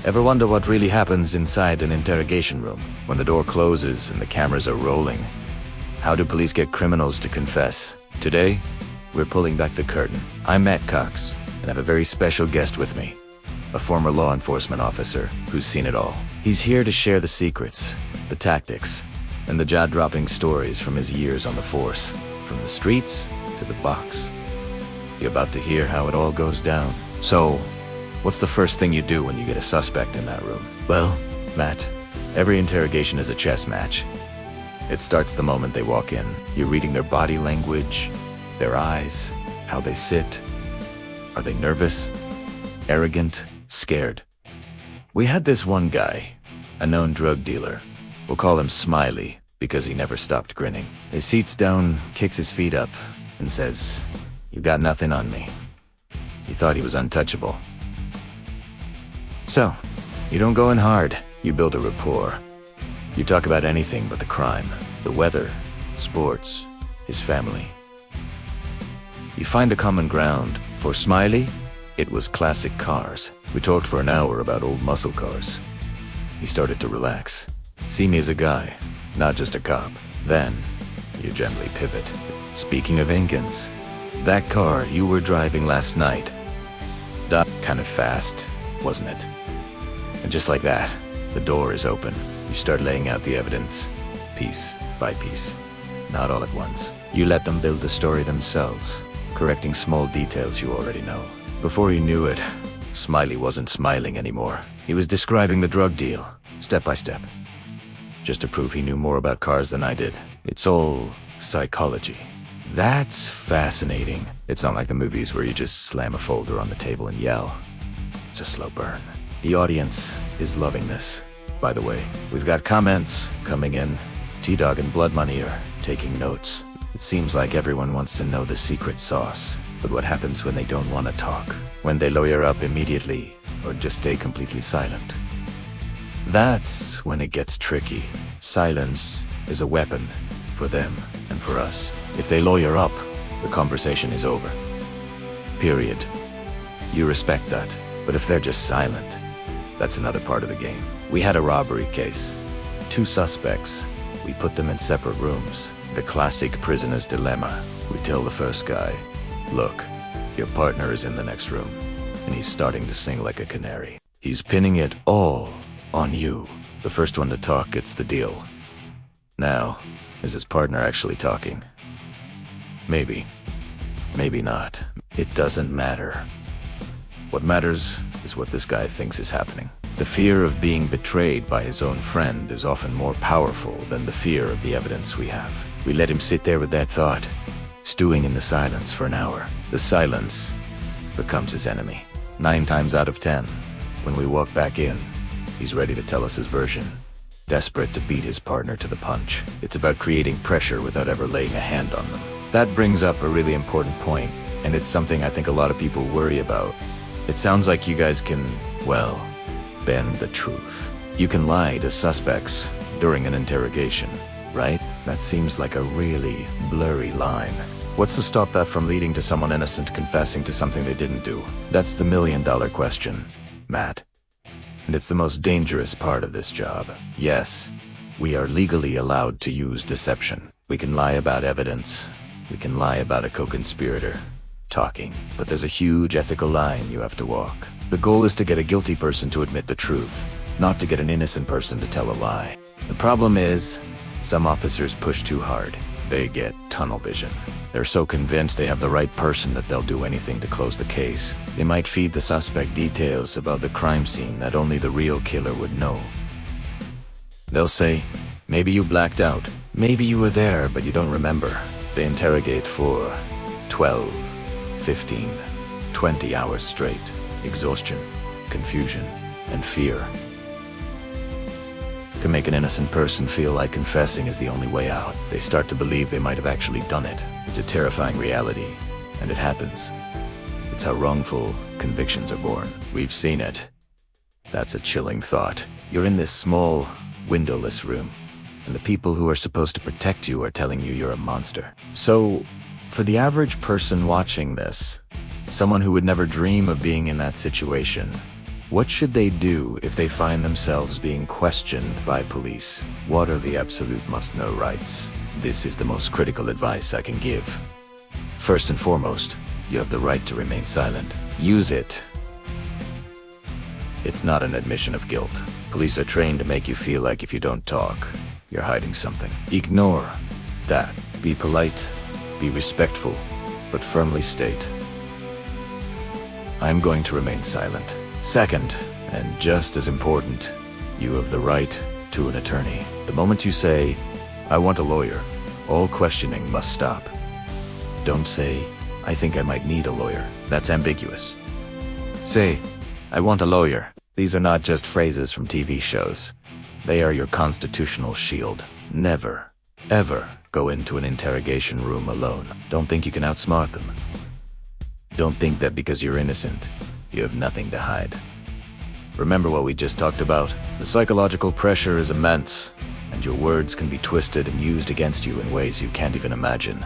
Ever wonder what really happens inside an interrogation room when the door closes and the cameras are rolling? How do police get criminals to confess? Today, we're pulling back the curtain. I'm Matt Cox, and I have a very special guest with me, a former law enforcement officer who's seen it all. He's here to share the secrets, the tactics, and the jaw-dropping stories from his years on the force, from the streets to the box. You're about to hear how it all goes down. So, what's the first thing you do when you get a suspect in that room? Well, Matt, every interrogation is a chess match. It starts the moment they walk in. You're reading their body language, their eyes, how they sit. Are they nervous, arrogant, scared? We had this one guy, a known drug dealer. We'll call him Smiley because he never stopped grinning. He seats down, kicks his feet up, and says, "You've got nothing on me." He thought he was untouchable. So, you don't go in hard, you build a rapport. You talk about anything but the crime, the weather, sports, his family. You find a common ground. For Smiley, it was classic cars. We talked for an hour about old muscle cars. He started to relax. See me as a guy, not just a cop. Then, you gently pivot. Speaking of Incans, that car you were driving last night, that kind of fast, wasn't it? And just like that, the door is open. You start laying out the evidence, piece by piece. Not all at once. You let them build the story themselves, correcting small details you already know. Before you knew it, Smiley wasn't smiling anymore. He was describing the drug deal, step by step. Just to prove he knew more about cars than I did. It's all psychology. That's fascinating. It's not like the movies where you just slam a folder on the table and yell. It's a slow burn. The audience is loving this. By the way, we've got comments coming in. T-Dog and Blood Money are taking notes. It seems like everyone wants to know the secret sauce. But what happens when they don't want to talk? When they lawyer up immediately, or just stay completely silent? That's when it gets tricky. Silence is a weapon for them and for us. If they lawyer up, the conversation is over. Period. You respect that. But if they're just silent, that's another part of the game. We had a robbery case. 2 suspects. We put them in separate rooms. The classic prisoner's dilemma. We tell the first guy, "Look, your partner is in the next room, and he's starting to sing like a canary. He's pinning it all on you." The first one to talk gets the deal. Now, is his partner actually talking? Maybe. Maybe not. It doesn't matter. What matters is what this guy thinks is happening. The fear of being betrayed by his own friend is often more powerful than the fear of the evidence we have. We let him sit there with that thought, stewing in the silence for an hour. The silence becomes his enemy. 9 times out of 10, when we walk back in, he's ready to tell us his version, desperate to beat his partner to the punch. It's about creating pressure without ever laying a hand on them. That brings up a really important point, and it's something I think a lot of people worry about. It sounds like you guys can, well, bend the truth. You can lie to suspects during an interrogation, right? That seems like a really blurry line. What's to stop that from leading to someone innocent confessing to something they didn't do? That's the million-dollar question, Matt. And it's the most dangerous part of this job. Yes, we are legally allowed to use deception. We can lie about evidence. We can lie about a co-conspirator talking. But there's a huge ethical line you have to walk. The goal is to get a guilty person to admit the truth, not to get an innocent person to tell a lie. The problem is, some officers push too hard. They get tunnel vision. They're so convinced they have the right person that they'll do anything to close the case. They might feed the suspect details about the crime scene that only the real killer would know. They'll say, "Maybe you blacked out. Maybe you were there, but you don't remember." They interrogate for 12, 15, 20 hours straight. Exhaustion, confusion, and fear can make an innocent person feel like confessing is the only way out. They start to believe they might have actually done it. It's a terrifying reality, and it happens. It's how wrongful convictions are born. We've seen it. That's a chilling thought. You're in this small, windowless room, and the people who are supposed to protect you are telling you you're a monster. So, for the average person watching this, someone who would never dream of being in that situation, What should they do if they find themselves being questioned by police? What are the absolute must-know rights? This is the most critical advice I can give. First and foremost, you have the right to remain silent. Use it. It's not an admission of guilt. Police are trained to make you feel like if you don't talk, you're hiding something. Ignore that. Be polite, be respectful, but firmly state, I'm going to remain silent. Second, and just as important, you have the right to an attorney. The moment you say, I want a lawyer, all questioning must stop. Don't say, I think I might need a lawyer. That's ambiguous. Say, I want a lawyer. These are not just phrases from TV shows. They are your constitutional shield. Never, ever go into an interrogation room alone. Don't think you can outsmart them. Don't think that because you're innocent, you have nothing to hide. Remember what we just talked about? The psychological pressure is immense, and your words can be twisted and used against you in ways you can't even imagine.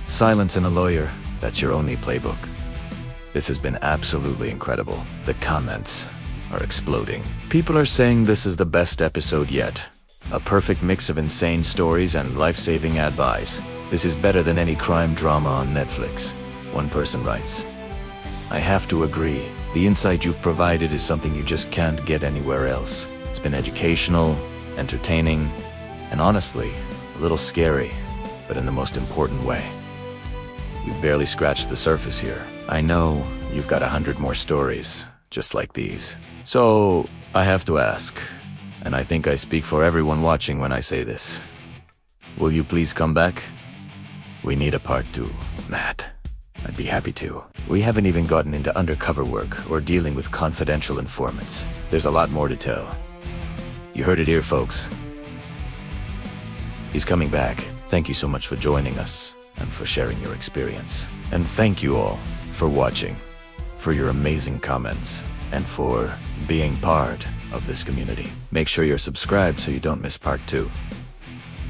Silence and a lawyer, that's your only playbook. This has been absolutely incredible. The comments are exploding. People are saying this is the best episode yet. A perfect mix of insane stories and life-saving advice. This is better than any crime drama on Netflix. One person writes, I have to agree. The insight you've provided is something you just can't get anywhere else. It's been educational, entertaining, and honestly, a little scary, but in the most important way. We've barely scratched the surface here. I know you've got 100 more stories, just like these. So, I have to ask, and I think I speak for everyone watching when I say this. Will you please come back? We need a part 2, Matt. I'd be happy to. We haven't even gotten into undercover work or dealing with confidential informants. There's a lot more to tell. You heard it here, folks. He's coming back. Thank you so much for joining us and for sharing your experience. And thank you all for watching, for your amazing comments, and for being part of this community. Make sure you're subscribed so you don't miss part 2.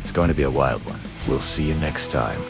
It's going to be a wild one. We'll see you next time.